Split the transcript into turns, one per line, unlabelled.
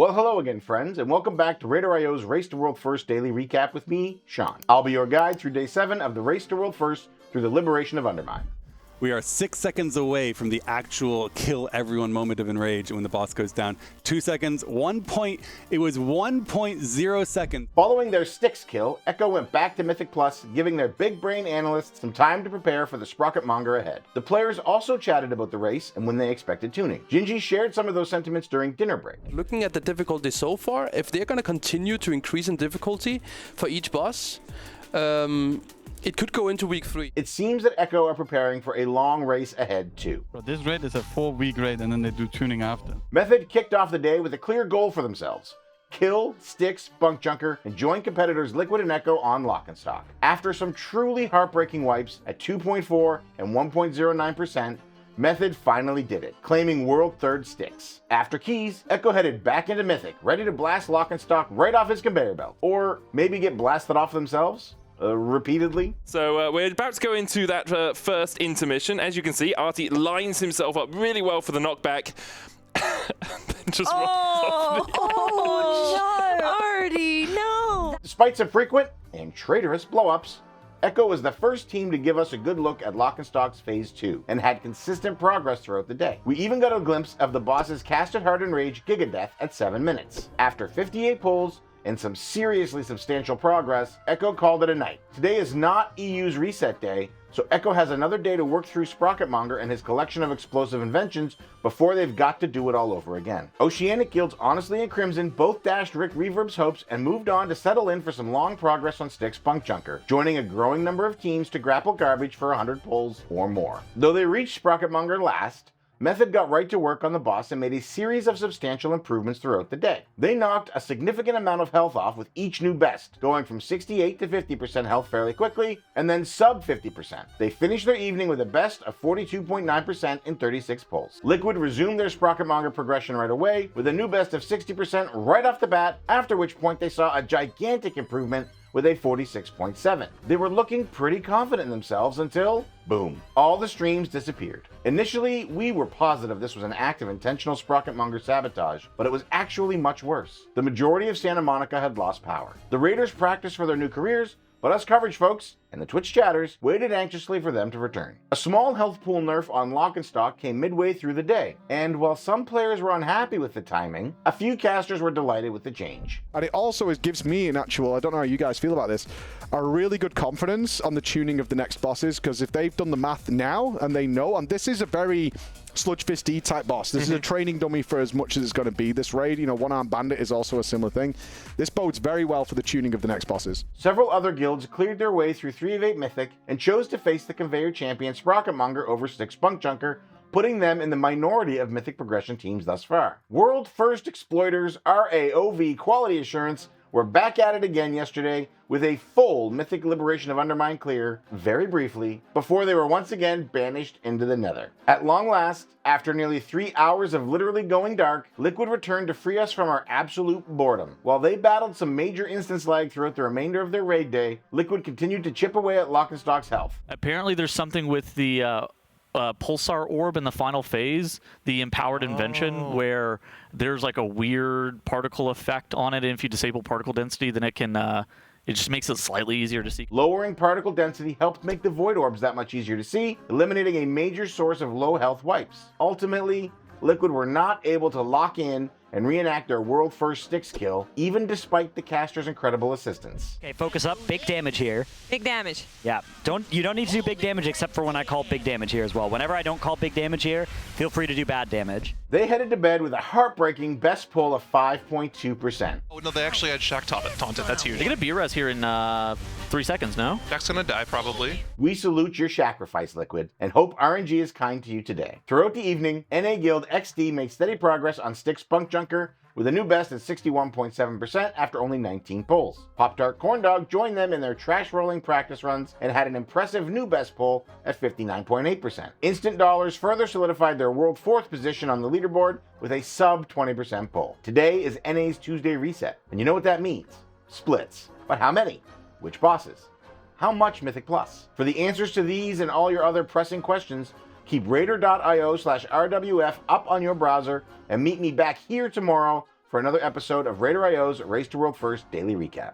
Well, hello again, friends, and welcome back to RaiderIO's Race to World First Daily Recap with me, Sean. I'll be your guide through Day 7 of the Race to World First through the liberation of Undermine.
We are 6 seconds away from the actual kill everyone moment of enrage when the boss goes down. 2 seconds, it was 1.0 seconds.
Following their Styx kill, Echo went back to Mythic Plus, giving their big brain analysts some time to prepare for the Sprocketmonger ahead. The players also chatted about the race and when they expected tuning. Gingy shared some of those sentiments during dinner break.
Looking at the difficulty so far, if they're going to continue to increase in difficulty for each boss, it could go into week 3.
It seems that Echo are preparing for a long race ahead too.
So this raid is a 4-week raid and then they do tuning after.
Method kicked off the day with a clear goal for themselves. Kill, Styx, Bunkjunker, and join competitors Liquid and Echo on Lockenstock. After some truly heartbreaking wipes at 2.4 and 1.09%, Method finally did it, claiming World 3rd Styx. After keys, Echo headed back into Mythic, ready to blast Lockenstock right off his conveyor belt. Or maybe get blasted off themselves? Repeatedly.
So we're about to go into that first intermission. As you can see, Artie lines himself up really well for the knockback. Just
no, Artie, no!
Despite some frequent and traitorous blowups, Echo was the first team to give us a good look at Lockenstock's Phase 2 and had consistent progress throughout the day. We even got a glimpse of the boss's Casted Heart and Rage Gigadeath at 7 minutes. After 58 pulls and some seriously substantial progress, Echo called it a night. Today is not EU's reset day, so Echo has another day to work through Sprocketmonger and his collection of explosive inventions before they've got to do it all over again. Oceanic Guilds Honestly and Crimson both dashed Rick Reverb's hopes and moved on to settle in for some long progress on Styx Bunkjunker, joining a growing number of teams to grapple garbage for 100 pulls or more. Though they reached Sprocketmonger last, Method got right to work on the boss and made a series of substantial improvements throughout the day. They knocked a significant amount of health off with each new best, going from 68 to 50% health fairly quickly, and then sub 50%. They finished their evening with a best of 42.9% in 36 pulls. Liquid resumed their Sprocketmonger progression right away, with a new best of 60% right off the bat, after which point they saw a gigantic improvement with a 46.7. They were looking pretty confident in themselves until, boom, all the streams disappeared. Initially, we were positive this was an act of intentional Sprocketmonger sabotage, but it was actually much worse. The majority of Santa Monica had lost power. The Raiders practiced for their new careers, but us coverage folks and the Twitch chatters waited anxiously for them to return. A small health pool nerf on Lockenstock came midway through the day, and while some players were unhappy with the timing, a few casters were delighted with the change.
And it also gives me an actual, I don't know how you guys feel about this, a really good confidence on the tuning of the next bosses, because if they've done the math now and they know, and this is a very Sludge Fist E type boss. This is a training dummy for as much as it's going to be. This raid, One Arm Bandit is also a similar thing. This bodes very well for the tuning of the next bosses.
Several other guilds cleared their way through 3 of 8 Mythic and chose to face the conveyor champion Sprocketmonger over Styx Bunkjunker, putting them in the minority of Mythic progression teams thus far. World First Exploiters RaoV Quality Assurance were back at it again yesterday with a full Mythic Liberation of Undermine clear, very briefly, before they were once again banished into the Nether. At long last, after nearly 3 hours of literally going dark, Liquid returned to free us from our absolute boredom. While they battled some major instance lag throughout the remainder of their raid day, Liquid continued to chip away at Lockenstock's health.
Apparently there's something with the Pulsar Orb in the final phase, the Empowered Invention, where there's like a weird particle effect on it, and if you disable particle density, then it can, it just makes it slightly easier to see.
Lowering particle density helped make the Void Orbs that much easier to see, eliminating a major source of low health wipes. Ultimately, Liquid were not able to lock in and reenact their world first Styx kill, even despite the caster's incredible assistance.
Okay, focus up. Big damage here.
Big damage.
Yeah, you don't need to do big damage except for when I call big damage here as well. Whenever I don't call big damage here, feel free to do bad damage.
They headed to bed with a heartbreaking best pull of 5.2%.
Oh no, they actually had Shaq taunted. That's huge.
They get a B-res here in 3 seconds, no?
Shaq's gonna die probably.
We salute your sacrifice, Liquid, and hope RNG is kind to you today. Throughout the evening, NA Guild XD made steady progress on Styx Bunkjunker with a new best at 61.7% after only 19 pulls. Pop-Tart Corndog joined them in their trash rolling practice runs and had an impressive new best pull at 59.8%. Instant Dollars further solidified their world 4th position on the leaderboard with a sub 20% pull. Today is NA's Tuesday reset, and you know what that means. Splits. But how many? Which bosses? How much Mythic Plus? For the answers to these and all your other pressing questions, keep raider.io/RWF up on your browser and meet me back here tomorrow for another episode of RaiderIO's Race to World First Daily Recap.